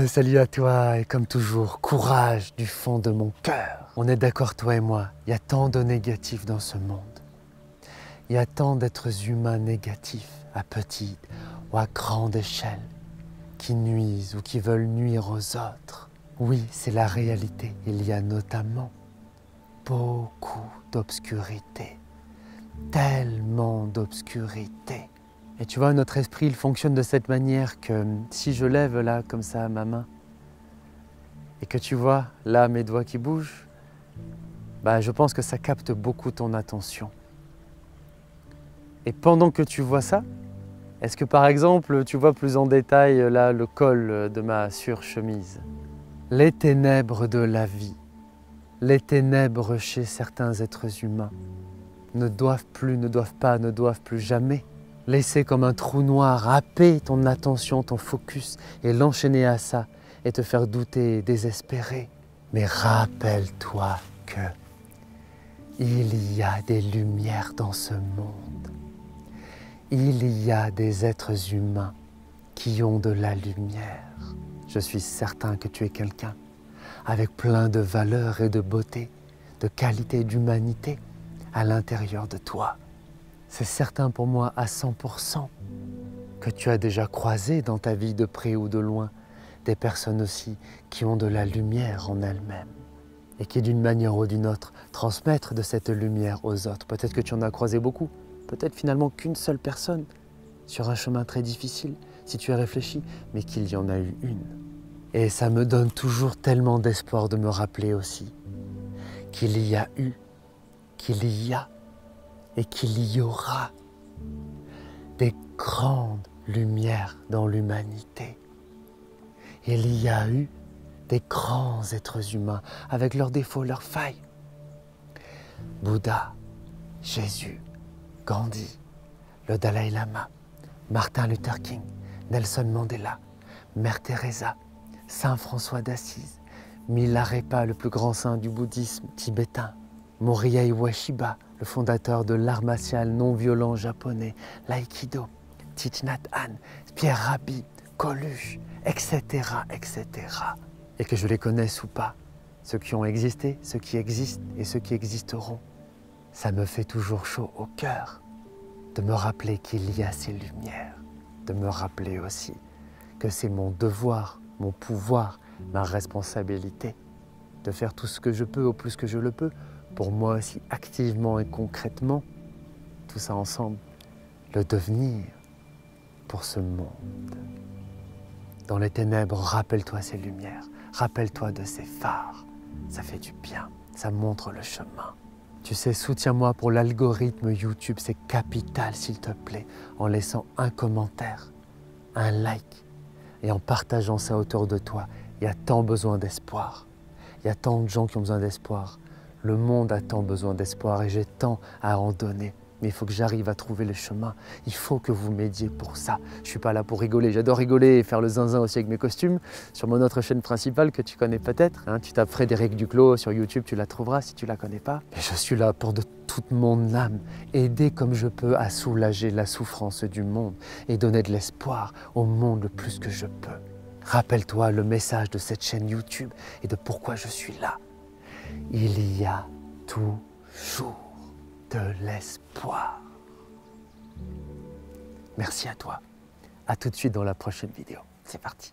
Salut à toi et comme toujours, courage du fond de mon cœur. On est d'accord toi et moi, il y a tant de négatifs dans ce monde. Il y a tant d'êtres humains négatifs à petite ou à grande échelle qui nuisent ou qui veulent nuire aux autres. Oui, c'est la réalité. Il y a notamment beaucoup d'obscurité, tellement d'obscurité. Et tu vois, notre esprit, il fonctionne de cette manière que si je lève là, comme ça, ma main, et que tu vois là mes doigts qui bougent, je pense que ça capte beaucoup ton attention. Et pendant que tu vois ça, est-ce que par exemple, tu vois plus en détail là le col de ma surchemise? Les ténèbres de la vie, les ténèbres chez certains êtres humains ne doivent plus jamais laisser comme un trou noir happer ton attention, ton focus et l'enchaîner à ça et te faire douter et désespérer. Mais rappelle-toi que il y a des lumières dans ce monde. Il y a des êtres humains qui ont de la lumière. Je suis certain que tu es quelqu'un avec plein de valeurs et de beauté, de qualité, d'humanité à l'intérieur de toi. C'est certain pour moi à 100% que tu as déjà croisé dans ta vie de près ou de loin des personnes aussi qui ont de la lumière en elles-mêmes et qui d'une manière ou d'une autre transmettent de cette lumière aux autres. Peut-être que tu en as croisé beaucoup, peut-être finalement qu'une seule personne sur un chemin très difficile si tu as réfléchi, mais qu'il y en a eu une. Et ça me donne toujours tellement d'espoir de me rappeler aussi qu'il y a eu, qu'il y a et qu'il y aura des grandes lumières dans l'humanité. Il y a eu des grands êtres humains avec leurs défauts, leurs failles. Bouddha, Jésus, Gandhi, le Dalai Lama, Martin Luther King, Nelson Mandela, Mère Teresa, Saint François d'Assise, Milarepa, le plus grand saint du bouddhisme tibétain, Morihei Ueshiba, le fondateur de l'art martial non violent japonais, l'aïkido, Thich Nhat Hanh, Pierre Rabhi, Coluche, etc., etc. Et que je les connaisse ou pas, ceux qui ont existé, ceux qui existent et ceux qui existeront, ça me fait toujours chaud au cœur de me rappeler qu'il y a ces lumières, de me rappeler aussi que c'est mon devoir, mon pouvoir, ma responsabilité de faire tout ce que je peux au plus que je le peux pour moi aussi activement et concrètement, tout ça ensemble, le devenir pour ce monde. Dans les ténèbres, rappelle-toi ces lumières, rappelle-toi de ces phares, ça fait du bien, ça montre le chemin. Tu sais, soutiens-moi pour l'algorithme YouTube, c'est capital s'il te plaît, en laissant un commentaire, un like et en partageant ça autour de toi. Il y a tant besoin d'espoir, il y a tant de gens qui ont besoin d'espoir. Le monde a tant besoin d'espoir et j'ai tant à en donner. Mais il faut que j'arrive à trouver le chemin. Il faut que vous m'aidiez pour ça. Je ne suis pas là pour rigoler. J'adore rigoler et faire le zinzin aussi avec mes costumes. Sur mon autre chaîne principale que tu connais peut-être, tu tapes Frédéric Duclos sur YouTube, tu la trouveras si tu ne la connais pas. Et je suis là pour de toute mon âme, aider comme je peux à soulager la souffrance du monde et donner de l'espoir au monde le plus que je peux. Rappelle-toi le message de cette chaîne YouTube et de pourquoi je suis là. Il y a toujours de l'espoir. Merci à toi. À tout de suite dans la prochaine vidéo. C'est parti.